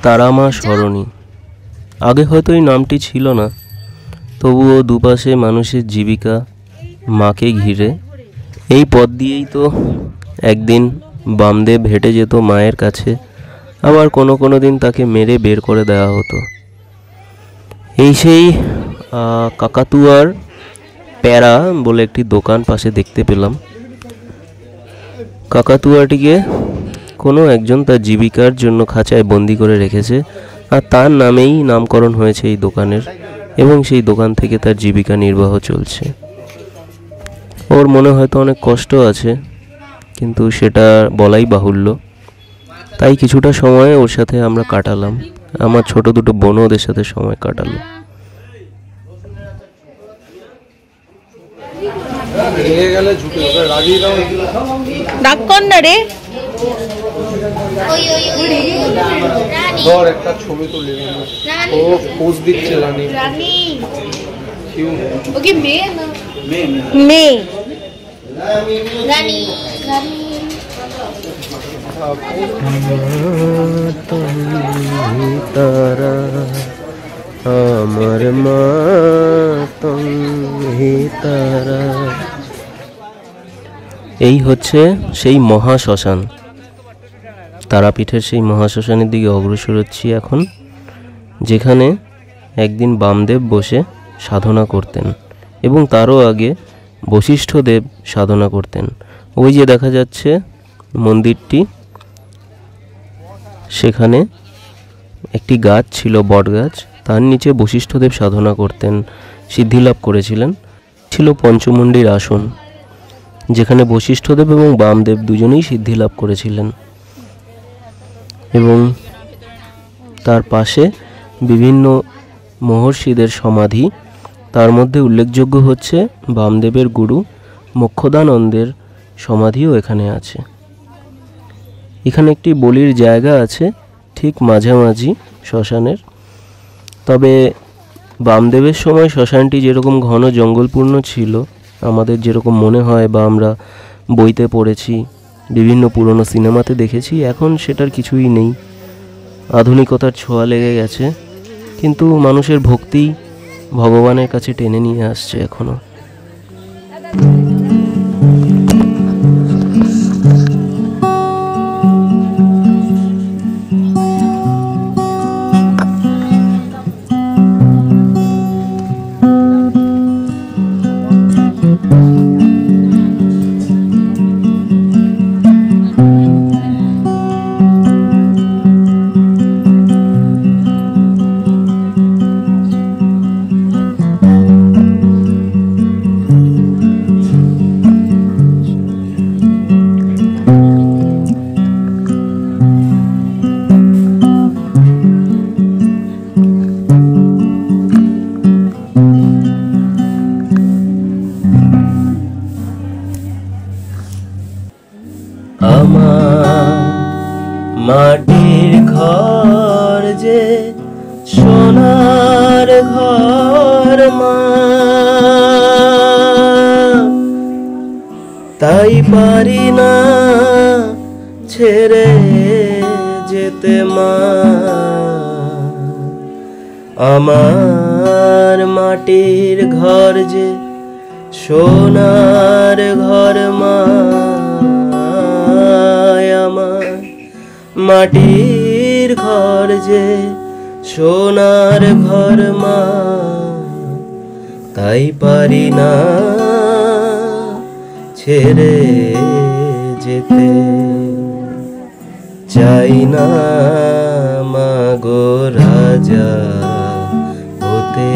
তারামা সরণি। আগে হয়তো এই নামটি ছিল না, তবুও দুপাশে মানুষের জীবিকা মাকে ঘিরে। এই পথ দিয়েই তো একদিন বামদেব হেঁটে যেত মায়ের কাছে, আবার কোনো দিন তাকে মেরে বের করে দেওয়া হতো। এই সেই কাকাতুয়ার প্যারা বলে একটি দোকান পাশে দেখতে পেলাম। কাকাতুয়াটিকে কোনো একজন তার জীবিকার জন্য খাঁচায় বন্দি করে রেখেছে, আর তার নামেই নামকরণ হয়েছে এই দোকানের, এবং সেই দোকান থেকে তার জীবিকা নির্বাহ চলছে। ওর মনে হয়তো অনেক কষ্ট আছে, কিন্তু সেটা বলাই বাহুল্য। তাই কিছুটা সময় ওর সাথে আমরা কাটালাম। আমার ছোট দুটো বোনও ওদের সাথে সময় কাটালো। ডাক কর না রে। ধর একটা ছবি তুলি। ও পোজ দিচ্ছে রানী। ও কি মেয়ে না? মেয়ে। রানী রানী। তারা আমার মা তুমি তারা। এই হচ্ছে সেই মহাশ্মশান। তারাপীঠের সেই মহাশ্মশানের দিকে অগ্রসর হচ্ছি এখন, যেখানে একদিন বামদেব বসে সাধনা করতেন, এবং তারও আগে বশিষ্ঠদেব সাধনা করতেন। ওই যে দেখা যাচ্ছে মন্দিরটি, সেখানে একটি গাছ ছিল, বট গাছ, তার নিচে বশিষ্ঠদেব সাধনা করতেন, সিদ্ধিলাভ করেছিলেন। ছিল পঞ্চমুণ্ডির আসন, যেখানে বশিষ্ঠদেব এবং বামদেব দুজনেই সিদ্ধিলাভ করেছিলেন। এবং তার পাশে বিভিন্ন মহর্ষিদের সমাধি। তার মধ্যে উল্লেখযোগ্য হচ্ছে বামদেবের গুরু মোক্ষদানন্দের সমাধিও এখানে আছে। এখানে একটি বলির জায়গা আছে ঠিক মাঝামাঝি শ্মশানের। তবে বামদেবের সময় শ্মশানটি যেরকম ঘন জঙ্গলপূর্ণ ছিল, আমাদের যেরকম মনে হয় বা আমরা বইতে পড়েছি, বিভিন্ন পুরনো সিনেমাতে দেখেছি, এখন সেটার কিছুই নেই। আধুনিকতার ছোঁয়া লেগে গেছে, কিন্তু মানুষের ভক্তি ভগবানের কাছে টেনে নিয়ে আসছে এখনো। আমার মাটির ঘর যে সোনার ঘর মা, তাই পারি না ছেড়ে যেতে মা। আমার মাটির ঘর যে সোনার ঘর মা, আমার মাটির ঘর যে সোনার ঘর মা, তাই পারি না ছেড়ে যেতে। চাই না মাগো রাজা হতে।